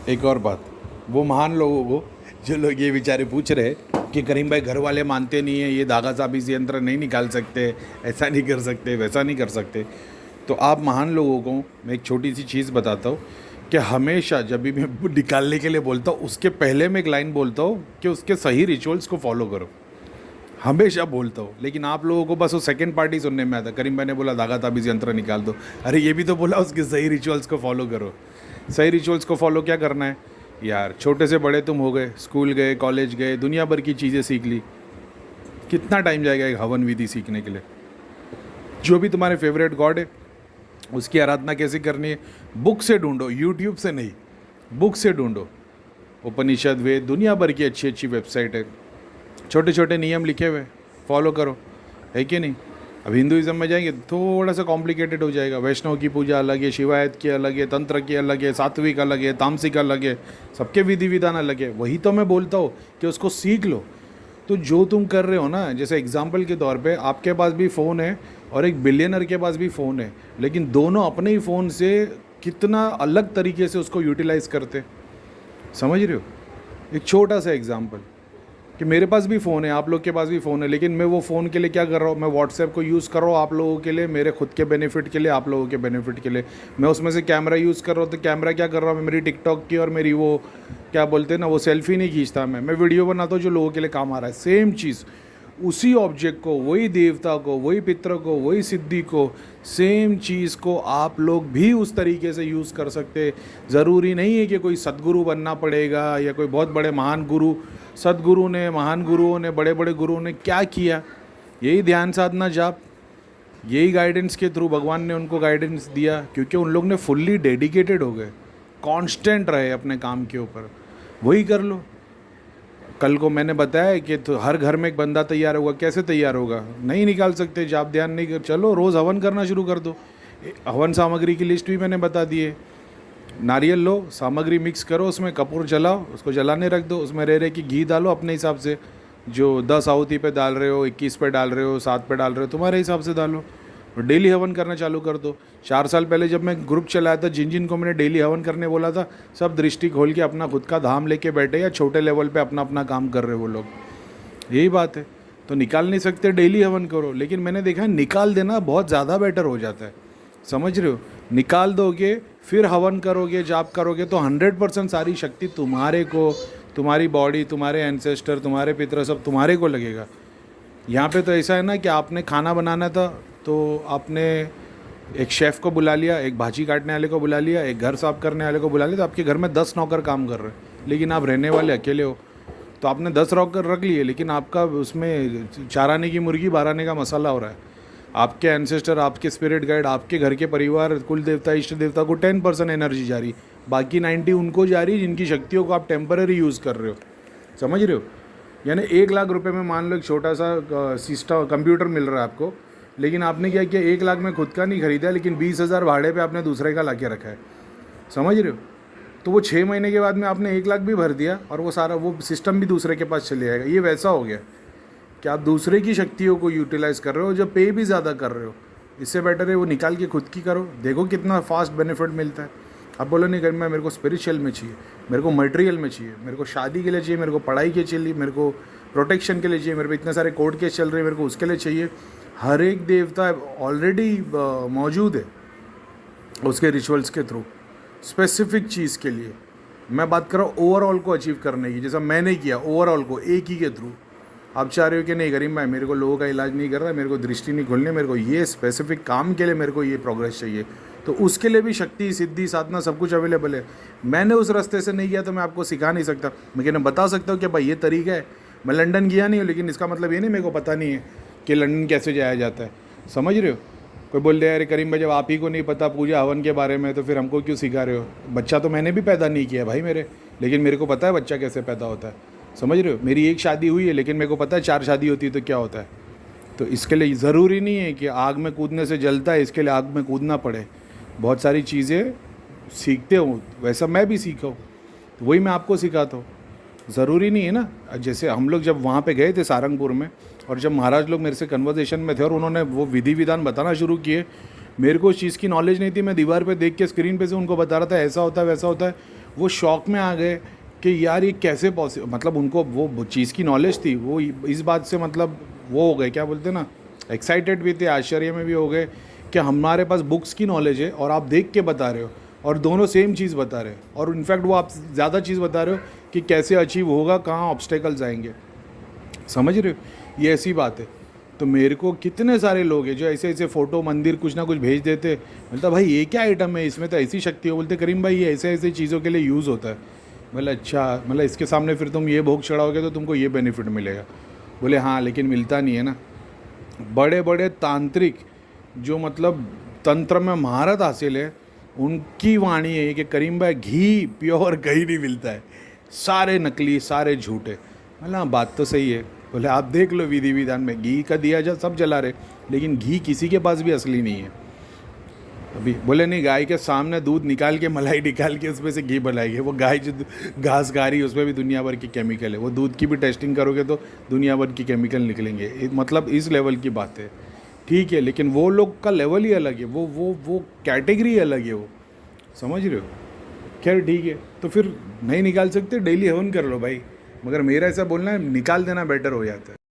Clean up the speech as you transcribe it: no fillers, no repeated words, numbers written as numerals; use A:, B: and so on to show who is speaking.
A: एक और बात, वो महान लोगों को जो लोग ये बेचारे पूछ रहे कि करीम भाई घर वाले मानते नहीं है, ये धागा साबित से यंत्र नहीं निकाल सकते, ऐसा नहीं कर सकते, वैसा नहीं कर सकते, तो आप महान लोगों को मैं एक छोटी सी चीज़ बताता हूँ कि हमेशा जब भी मैं निकालने के लिए बोलता हूँ उसके पहले मैं एक लाइन बोलता हूँ कि उसके सही रिचुअल्स को फॉलो करो, हमेशा बोलता हूँ। लेकिन आप लोगों को बस वो सेकंड पार्टी सुनने में आता, करीम भाई ने बोला धागा ताबीज़ यंत्र निकाल दो, अरे ये भी तो बोला उसके सही रिचुअल्स को फॉलो करो। सही रिचुअल्स को फॉलो क्या करना है यार, छोटे से बड़े तुम हो गए, स्कूल गए, कॉलेज गए, दुनिया भर की चीज़ें सीख ली, कितना टाइम जाएगा एक हवन विधि सीखने के लिए। जो भी तुम्हारे फेवरेट गॉड है उसकी आराधना कैसे करनी है, बुक से ढूंढो, यूट्यूब से नहीं, बुक से ढूंढो। उपनिषद, वेद, दुनिया भर की अच्छी अच्छी वेबसाइट है, छोटे छोटे नियम लिखे हुए, फॉलो करो, है कि नहीं। अब हिंदुइज्म में जाएंगे थोड़ा सा कॉम्प्लिकेटेड हो जाएगा, वैष्णव की पूजा अलग है, शिवायत की अलग है, तंत्र की अलग है, सात्विक अलग है, तामसिक अलग है, सबके विधि विधान अलग है। वही तो मैं बोलता हूँ कि उसको सीख लो। तो जो तुम कर रहे हो ना, जैसे एग्जाम्पल के तौर पे आपके पास भी फ़ोन है और एक बिलियनर के पास भी फ़ोन है, लेकिन दोनों अपने ही फ़ोन से कितना अलग तरीके से उसको यूटिलाइज़ करते, समझ रहे हो। एक छोटा सा एग्जाम्पल कि मेरे पास भी फ़ोन है, आप लोग के पास भी फ़ोन है, लेकिन मैं वो फ़ोन के लिए क्या कर रहा हूँ, मैं व्हाट्सएप को यूज़ कर रहा हूँ आप लोगों के लिए, मेरे खुद के बेनिफिट के लिए, आप लोगों के बेनिफिट के लिए। मैं उसमें से कैमरा यूज़ कर रहा हूँ, तो कैमरा क्या कर रहा हूँ, मैं मेरी टिकटॉक की और मेरी वो क्या बोलते हैं ना, वो सेल्फी नहीं खींचता, मैं वीडियो बनाता हूँ जो लोगों के लिए काम आ रहा है। सेम चीज़, उसी ऑब्जेक्ट को, वही देवता को, वही पितर को, वही सिद्धि को, सेम चीज़ को आप लोग भी उस तरीके से यूज़ कर सकते। ज़रूरी नहीं है कि कोई सद्गुरु बनना पड़ेगा या कोई बहुत बड़े महान गुरु। सद्गुरु ने, महान गुरुओं ने, बड़े बड़े गुरुओं ने क्या किया, यही ध्यान साधना, जाप, यही गाइडेंस के थ्रू भगवान ने उनको गाइडेंस दिया, क्योंकि उन लोग ने फुल्ली डेडिकेटेड हो गए, कांस्टेंट रहे अपने काम के ऊपर। वही कर लो। कल को मैंने बताया कि तो हर घर में एक बंदा तैयार होगा, कैसे तैयार होगा, नहीं निकाल सकते, जाप ध्यान नहीं कर, चलो रोज़ हवन करना शुरू कर दो। हवन सामग्री की लिस्ट भी मैंने बता दी है। नारियल लो, सामग्री मिक्स करो, उसमें कपूर जलाओ, उसको जलाने रख दो, उसमें रह की घी डालो अपने हिसाब से, जो 10 आहुति पे डाल रहे हो, 21 पे डाल रहे हो, 7 पे डाल रहे हो, तुम्हारे हिसाब से डालो और डेली हवन करना चालू कर दो। 4 साल पहले जब मैं ग्रुप चलाया था, जिन जिन को मैंने डेली हवन करने बोला था, सब दृष्टि खोल के अपना खुद का धाम लेके बैठे, या छोटे लेवल पे अपना अपना काम कर रहे वो लोग। यही बात है। तो निकाल नहीं सकते, डेली हवन करो, लेकिन मैंने देखा निकाल देना बहुत ज़्यादा बेटर हो जाता है, समझ रहे हो। निकाल दोगे, फिर हवन करोगे, जाप करोगे, तो 100% सारी शक्ति तुम्हारे को, तुम्हारी बॉडी, तुम्हारे एंसेस्टर, तुम्हारे पितर, सब तुम्हारे को लगेगा। यहाँ पे तो ऐसा है ना कि आपने खाना बनाना था तो आपने एक शेफ़ को बुला लिया, एक भाजी काटने वाले को बुला लिया, एक घर साफ़ करने वाले को बुला लिया, तो आपके घर में 10 नौकर काम कर रहे हैं, लेकिन आप रहने वाले अकेले हो। तो आपने 10 नौकर रख लिए, लेकिन आपका उसमें 4 आने की मुर्गी 12 आने का मसाला हो रहा है। आपके एंसेस्टर, आपके स्पिरिट गाइड, आपके घर के परिवार, कुल देवता, इष्ट देवता को 10% एनर्जी जा रही, बाकी 90 उनको जा रही जिनकी शक्तियों को आप टेम्पररी यूज़ कर रहे हो, समझ रहे हो। यानी 1 लाख रुपए में मान लो एक छोटा सा सिस्टम कंप्यूटर मिल रहा है आपको, लेकिन आपने क्या किया, 1 लाख में खुद का नहीं खरीदा, लेकिन 20,000 भाड़े पे आपने दूसरे का ला के रखा है, समझ रहे हो। तो वो 6 महीने के बाद में आपने 1 लाख भी भर दिया और वो सारा वो सिस्टम भी दूसरे के पास चले जाएगा। ये वैसा हो गया कि आप दूसरे की शक्तियों को यूटिलाइज़ कर रहे हो, जो पे भी ज़्यादा कर रहे हो। इससे बेटर है वो निकाल के खुद की करो, देखो कितना फास्ट बेनिफिट मिलता है। आप बोलो नहीं करना, मेरे को स्पिरिचुअल में चाहिए, मेरे को मटेरियल में चाहिए, मेरे को शादी के लिए चाहिए, मेरे को पढ़ाई के चाहिए, मेरे को प्रोटेक्शन के लिए चाहिए, मेरे को इतने सारे कोर्ट केस चल रहे हैं, मेरे को उसके लिए चाहिए। हर एक देवता ऑलरेडी मौजूद है उसके रिचुअल्स के थ्रू, स्पेसिफिक चीज़ के लिए। मैं बात कर रहा हूँ ओवरऑल को अचीव करने की, जैसा मैंने किया ओवरऑल को एक ही के थ्रू। आप चाह रहे हो कि नहीं करीम भाई मेरे को लोगों का इलाज नहीं कर रहा है, मेरे को दृष्टि नहीं खोलनी, मेरे को ये स्पेसिफिक काम के लिए मेरे को ये प्रोग्रेस चाहिए, तो उसके लिए भी शक्ति, सिद्धि, साधना सब कुछ अवेलेबल है। मैंने उस रास्ते से नहीं किया तो मैं आपको सिखा नहीं सकता। मैं कहना बता सकता हूँ कि भाई ये तरीका है। मैं लंदन गया नहीं हूँ, लेकिन इसका मतलब ये नहीं मेरे को पता नहीं है कि लंदन कैसे जाया जाता है, समझ रहे हो। कोई बोल दे अरे करीम भाई जब आप ही को नहीं पता पूजा हवन के बारे में तो फिर हमको क्यों सिखा रहे हो। बच्चा तो मैंने भी पैदा नहीं किया भाई मेरे, लेकिन मेरे को पता है बच्चा कैसे पैदा होता है, समझ रहे हो। मेरी एक शादी हुई है, लेकिन मेरे को पता है 4 शादी होती है तो क्या होता है। तो इसके लिए ज़रूरी नहीं है कि आग में कूदने से जलता है, इसके लिए आग में कूदना पड़े। बहुत सारी चीज़ें सीखते हो, वैसा मैं भी सीखा हूँ, तो वही मैं आपको सिखाता हूँ। ज़रूरी नहीं है ना। जैसे हम लोग जब वहाँ पे गए थे सारंगपुर में, और जब महाराज लोग मेरे से कन्वर्सेशन में थे और उन्होंने वो विधि विधान बताना शुरू किए, मेरे को उस चीज़ की नॉलेज नहीं थी। मैं दीवार पे देख के, स्क्रीन पे से उनको बता रहा था ऐसा होता है वैसा होता है। वो शौक में आ गए कि यार ये कैसे पॉसिबल, मतलब उनको वो चीज़ की नॉलेज थी, वो इस बात से मतलब वो हो गए, क्या बोलते हैं ना, एक्साइटेड भी थे, आश्चर्य में भी हो गए कि हमारे पास बुक्स की नॉलेज है और आप देख के बता रहे हो और दोनों सेम चीज़ बता रहे हो, और इनफैक्ट वो आप ज़्यादा चीज़ बता रहे हो कि कैसे अचीव होगा, कहाँ ऑब्स्टेकल्स आएंगे। समझ रहे हो, ये ऐसी बात है। तो मेरे को कितने सारे लोग हैं जो ऐसे ऐसे फ़ोटो मंदिर कुछ ना कुछ भेज देते, बोलता भाई ये क्या आइटम है, इसमें तो ऐसी शक्ति हो, बोलते करीम भाई ये ऐसे ऐसे चीज़ों के लिए यूज़ होता है। बोले अच्छा, मतलब इसके सामने फिर तुम ये भोग चढ़ाओगे तो तुमको ये बेनिफिट मिलेगा। बोले हाँ, लेकिन मिलता नहीं है ना। बड़े बड़े तांत्रिक जो मतलब तंत्र में महारत हासिल है, उनकी वाणी है कि करीम भाई घी प्योर कहीं नहीं मिलता है, सारे नकली, सारे झूठे। मतलब हाँ, बात तो सही है। बोले आप देख लो विधि विधान में घी का दिया जा सब जला रहे, लेकिन घी किसी के पास भी असली नहीं है अभी। बोले नहीं, गाय के सामने दूध निकाल के, मलाई निकाल के उसमें से घी बनाएंगे। वो गाय जो घास खा रही है उसमें भी दुनिया भर की केमिकल है, वो दूध की भी टेस्टिंग करोगे तो दुनिया भर की केमिकल निकलेंगे। मतलब इस लेवल की बात है, ठीक है, लेकिन वो लोग का लेवल ही अलग है, वो कैटेगरी अलग है, वो समझ रहे हो। खैर ठीक है, तो फिर नहीं निकाल सकते, डेली हवन कर लो भाई, मगर मेरा ऐसा बोलना है निकाल देना बेटर हो जाता है।